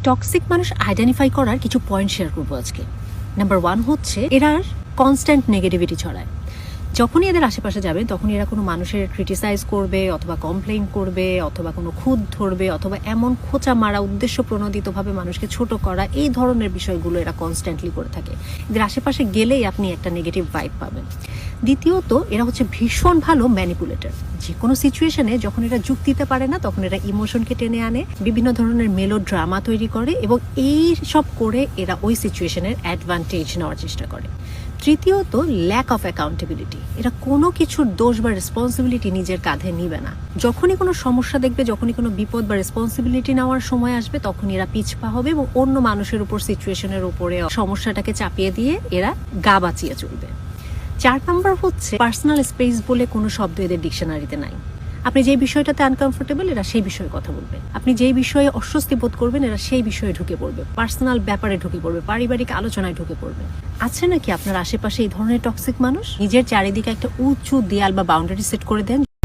Toxic মানুষ identify করার কিছু পয়েন্ট শেয়ার করবো আজকে। নাম্বার 1 হচ্ছে এরা কনস্ট্যান্ট নেগেটিভিটি ছড়ায়। যখনই এদের আশেপাশে যাবে তখনই এরা কোনো মানুষের ক্রিটিসাইজ করবে অথবা কমপ্লেইন করবে অথবা কোনো খুঁত ধরবে অথবা এমন খোঁচা মারা উদ্দেশ্য প্রণোদিতভাবে মানুষকে ছোট করা, এই ধরনের বিষয়গুলো এরা কনস্ট্যান্টলি করে থাকে। এদের আশেপাশে গেলেই আপনি একটা নেগেটিভ ভাইব পাবেন। দ্বিতীয়ত, এরা হচ্ছে ভীষণ ভালো ম্যানিপুলেটর। যে কোনো সিচুয়েশনে যখন এরা যুক্তি দিতে পারে না তখন এরা ইমোশনকে টেনে আনে, বিভিন্ন ধরনের মেলো ড্রামা তৈরি করে এবং এই সব করে এরা ওই সিচুয়েশনের অ্যাডভান্টেজ নেওয়ার চেষ্টা করে। তৃতীয়ত, ল্যাক অফ অ্যাকাউন্টেবিলিটি। এরা কোনো কিছুর দোষ বা রেসপন্সিবিলিটি নিজের কাঁধে নিবে না। যখনই কোনো সমস্যা দেখবে, যখনই কোনো বিপদ বা রেসপন্সিবিলিটি নেওয়ার সময় আসবে, তখন এরা পিছপা হবে এবং অন্য মানুষের উপর, সিচুয়েশনের উপরে সমস্যাটাকে চাপিয়ে দিয়ে এরা গা বাঁচিয়ে চলবে। 4 নাম্বার হচ্ছে পার্সোনাল স্পেস বলে কোনো শব্দ এদের ডিকশনারিতে নাই। আপনি যেই বিষয়টাতে আনকমফোর্টেবল এরা সেই বিষয়ে কথা বলবে, আপনি যেই বিষয়ে অস্বস্তি বোধ করবেন এরা সেই বিষয়ে ঢুকে পড়বে, পার্সোনাল ব্যাপারে ঢুকে পড়বে, পারিবারিক আলোচনায় ঢুকে পড়বে। আছে নাকি আপনার আশেপাশে এই ধরনের টক্সিক মানুষ? নিজের চারিদিকে একটা উঁচু দেয়াল বা বাউন্ডারি সেট করে দেন,